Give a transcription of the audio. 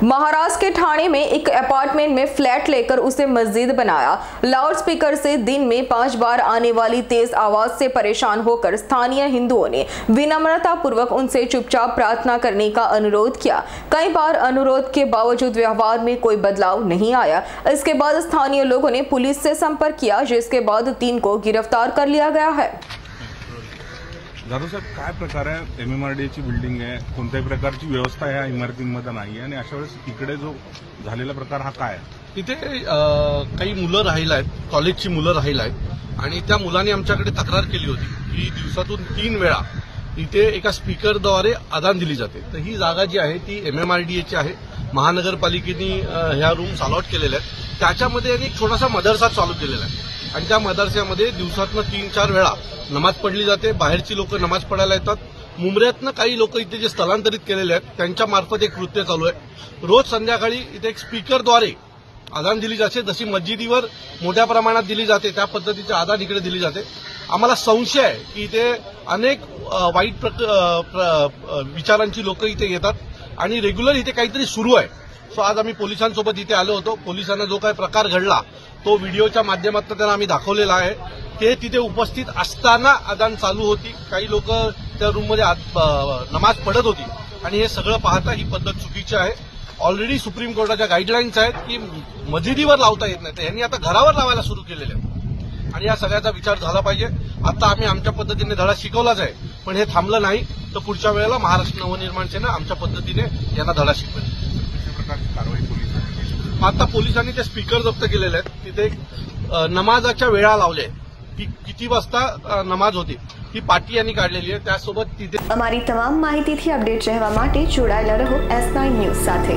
महाराष्ट्र के ठाणे में एक अपार्टमेंट में फ्लैट लेकर उसे मस्जिद बनाया। लाउडस्पीकर से दिन में 5 बार आने वाली तेज आवाज से परेशान होकर स्थानीय हिंदुओं ने विनम्रता पूर्वक उनसे चुपचाप प्रार्थना करने का अनुरोध किया। कई बार अनुरोध के बावजूद व्यवहार में कोई बदलाव नहीं आया। इसके बाद स्थानीय लोगों ने पुलिस से संपर्क किया, जिसके बाद 3 को गिरफ्तार कर लिया गया है। जाधव साहेब, काय प्रकार आहे? MMRDAची बिल्डिंग आहे, कोणत्याही प्रकारची व्यवस्था या इमारतींमध्ये नाही आहे आणि अशा वेळेस इकडे जो झालेला प्रकार हा काय आहे? इथे काही मुलं राहिला आहेत, कॉलेजची मुलं राहिला आहेत आणि त्या मुलांनी आमच्याकडे तक्रार केली होती की दिवसातून 3 वेळा इथे एका स्पीकरद्वारे अदान दिली जाते। तर ही जागा जी आहे ती MMRDAची आहे। महानगरपालिकेने ह्या रूम्स अलॉट केलेल्या आहेत। त्याच्यामध्ये एक छोटासा मदरसा चालू केलेला आहे आणि त्या मदरस्यामध्ये दिवसातनं 3-4 वेळा नमाज पढली जाते। बाहेरची लोक नमाज पढायला येतात। मुंबऱ्यातनं काही लोक इथे जे स्थलांतरित केलेले आहेत त्यांच्या मार्फत एक कृत्य चालू आहे। रोज संध्याकाळी इथे एक स्पीकरद्वारे अदान दिली जाते। जशी मस्जिदीवर मोठ्या प्रमाणात दिली जाते त्या पद्धतीचे अदान इकडे दिली जाते। आम्हाला संशय आहे की इथे अनेक वाईट विचारांची लोक इथे येतात आणि रेग्युलर इथे काहीतरी सुरू आहे। सो आज आम्ही पोलिसांसोबत इथे आलो होतो। पोलिसांना जो काही प्रकार घडला तो व्हिडिओच्या माध्यमातून त्यांना आम्ही दाखवलेला आहे। ते तिथे उपस्थित असताना अदान चालू होती। काही लोक त्या रूममध्ये नमाज पढत होती आणि हे सगळं पाहता ही पद्धत चुकीची आहे। ऑलरेडी सुप्रीम कोर्टाच्या गाईडलाईन्स आहेत की मस्जिदीवर लावता येत नाही, तर यांनी आता घरावर लावायला सुरू केलेले आहे आणि या सगळ्याचा विचार झाला पाहिजे। आता आम्ही आमच्या पद्धतीने धडा शिकवलाच आहे, पण हे थांबलं नाही तर पुढच्या वेळेला महाराष्ट्र नवनिर्माण सेना आमच्या पद्धतीने यांना धडा शिकवेल। कारवाई पोलिसांनी आता पोलिसांनी ते स्पीकर जप्त केलेले आहेत। तिथे नमाजाच्या वेळा लावल्या आहेत की किती वाजता नमाज होती ती पाटी यांनी काढलेली आहे। त्यासोबत तिथे અમારી તમામ માહિતીથી અપડેટ રહેવા માટે જોડાયેલા રહો S9 ન્યૂઝ સાથે।